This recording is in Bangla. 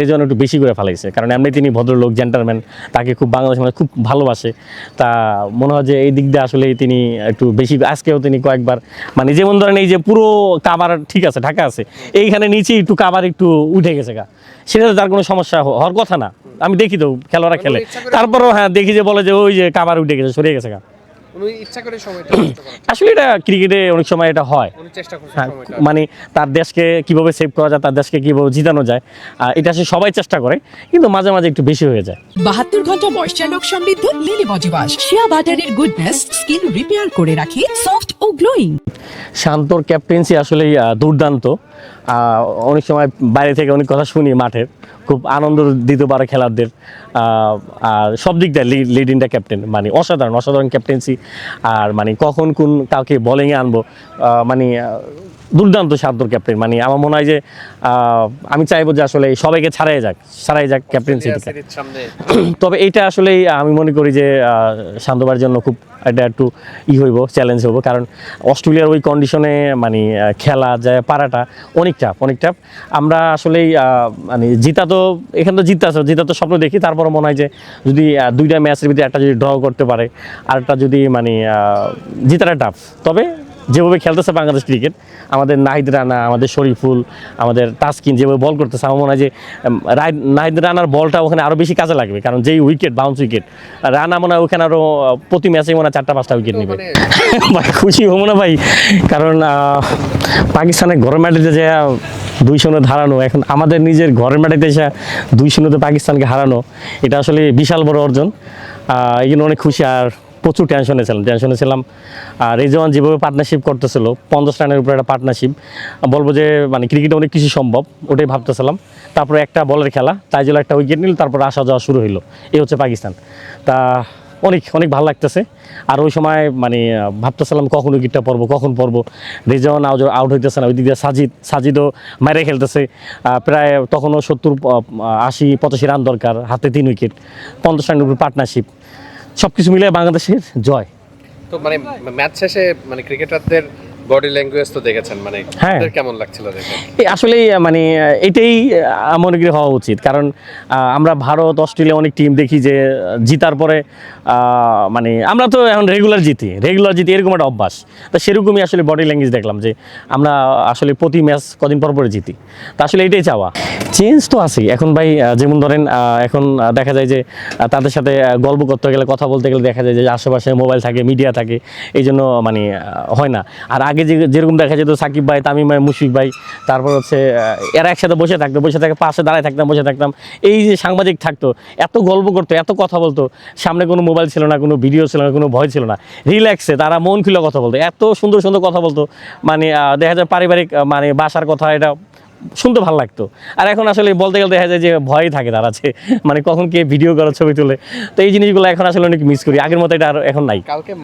এই জন্য একটু বেশি করে ফেলাইছে, কারণ এমনি তিনি ভদ্রলোক, জেন্টালম্যান, তাকে খুব বাংলাদেশ মানুষ খুব ভালোবাসে। তা মনে হয় যে এই দিক দিয়ে আসলে তিনি একটু বেশি, আজকেও তিনি কয়েকবার মানে যেমন ধরেন এই যে পুরো কাভার ঠিক আছে, ঢাকা আছে, এইখানে নিচে একটু কাভার একটু উঠে গেছে গা, সেটা তার কোনো সমস্যা হওয়ার কথা না। আমি দেখি তো খেলোয়াড়রা খেলে, তারপরেও হ্যাঁ দেখি যে বলে যে ওই যে কাভার উঠে গেছে, সরে গেছে গা। আসলে এটা ক্রিকেটে অনেক সময় এটা হয়, মানে তার দেশকে কিভাবে সেভ করা যায়, তার দেশকে কিভাবে জিতানো যায়, এটা সে সবাই চেষ্টা করে, কিন্তু মাঝে মাঝে একটু বেশি হয়ে যায়। 72 ঘন্টা ময়েশ্চার লক সমৃদ্ধ লিলি বডি ওয়াশ, শিয়া বাটারের গুডনেস স্কিন রিপেয়ার করে রাখে সফট ও গ্লোয়িং। শান্তর ক্যাপ্টেন্সি আসলে দুর্দান্ত। অনেক সময় বাইরে থেকে অনেক কথা শুনি মাঠের, খুব আনন্দ দিতে পারে খেলোয়াড়দের, আর সব দিক দিয়ে লিডিং দ্য ক্যাপ্টেন, মানে অসাধারণ অসাধারণ ক্যাপ্টেন্সি। আর মানে কখন কোন কাউকে বোলিংয়ে আনবো, মানে দুর্দান্ত শান্তর ক্যাপ্টেন। মানে আমার মনে হয় যে আমি চাইবো যে আসলে সবাইকে ছাড়াই যাক ক্যাপ্টেন্সি। তবে এটা আসলে আমি মনে করি যে শান্তবার জন্য খুব এটা একটু হইব, চ্যালেঞ্জ হইব, কারণ অস্ট্রেলিয়ার ওই কন্ডিশনে মানে খেলা যায় পারাটা অনেক টাফ। আমরা আসলেই মানে জিতা তো স্বপ্ন দেখি, তারপরে মনে হয় যে যদি দুইটা ম্যাচের ভিতরে একটা যদি ড্র করতে পারে, আরেকটা যদি মানে জিতাটা টাফ। তবে যেভাবে খেলতেছে বাংলাদেশ ক্রিকেট, আমাদের নাহিদ রানা, আমাদের শরীফুল, আমাদের তাসকিন যেভাবে বল করতেছে, আমার মনে হয় যে নাহিদ রানার বলটা ওখানে আরও বেশি কাজে লাগবে, কারণ যেই উইকেট, বাউন্স উইকেট, রানা মনে হয় ওখানে আরও প্রতি ম্যাচে মনে হয় 4-5টা উইকেট নেবে। ভাই খুশি হবো না ভাই, কারণ পাকিস্তানের ঘরের মাটিতে যে 2-0 হারানো, এখন আমাদের নিজের ঘরের মাটিতে এসে 2-0 পাকিস্তানকে হারানো, এটা আসলে বিশাল বড় অর্জন। এই জন্য অনেক খুশি, আর প্রচুর টেনশনে ছিলাম। আর রেজওয়ান যেভাবে পার্টনারশিপ করতেছিল, 50 রানের উপরে একটা পার্টনারশিপ, বলবো যে মানে ক্রিকেটে অনেক কিছু সম্ভব, ওটাই ভাবতেছিলাম। তারপরে একটা বলের খেলা, তাইজুল একটা উইকেট নিল, তারপর আসা যাওয়া শুরু হইলো, এই হচ্ছে পাকিস্তান। তা অনেক ভালো লাগতেছে। আর ওই সময় মানে ভাবতেছিলাম কখন উইকেটটা কখন পড়বো। রেজওয়ান আউট হইতেছে না, ওই দিক দিয়ে সাজিদও মাইরে খেলতেছে, প্রায় তখনও 70-80-85 রান দরকার, হাতে 3 উইকেট, 50 রানের উপর পার্টনারশিপ, সব কিছু মিলে বাংলাদেশের জয়। তো মানে ম্যাচ শেষে মানে ক্রিকেটারদের বডি ল্যাঙ্গুয়েজ তো দেখেছেন, মানে কেমন লাগছিল দেখে? আসলে মানে এটাই মনে করি হওয়া উচিত, কারণ আমরা ভারত, অস্ট্রেলিয়া অনেক টিম দেখি যে জিতার পরে মানে আমরা তো এখন রেগুলার জিতি এরকম একটা অভ্যাস। তা সেরকমই আসলে বডি ল্যাঙ্গুয়েজ দেখলাম যে আমরা আসলে প্রতি ম্যাচ কদিন পর জিতি। তা আসলে এটাই চাওয়া। চেঞ্জ তো আছেই এখন ভাই, যেমন ধরেন এখন দেখা যায় যে তাদের সাথে গল্প করতে গেলে, কথা বলতে গেলে দেখা যায় যে আশেপাশে মোবাইল থাকে, মিডিয়া থাকে, এই জন্য মানে হয় না। আর আগে যেরকম দেখা যেত সাকিব ভাই, তামিম ভাই, মুশফিক ভাই, তারপর হচ্ছে এরা একসাথে বসে থাকে, পাশে দাঁড়ায় থাকতাম, বসে থাকতাম, এই যে সাংবাদিক থাকতো, এত গল্প করতো, এত কথা বলতো, সামনে কোনো মোবাইল ছিল না, কোনো ভিডিও ছিল না, কোনো ভয় ছিল না, রিল্যাক্সে তারা মন খুলে কথা বলতো, এত সুন্দর কথা বলতো। মানে দেখা যায় পারিবারিক মানে বাসার কথা, এটা শুনতে ভালো লাগতো। আর এখন আসলে বলতে গেলে দেখা যায় যে ভয়ই থাকে তার আছে, মানে কখন কে ভিডিও করে, ছবি তোলে। তো এই জিনিসগুলো এখন আসলে অনেক মিস করি, আগের মতো এটা আর এখন নাই।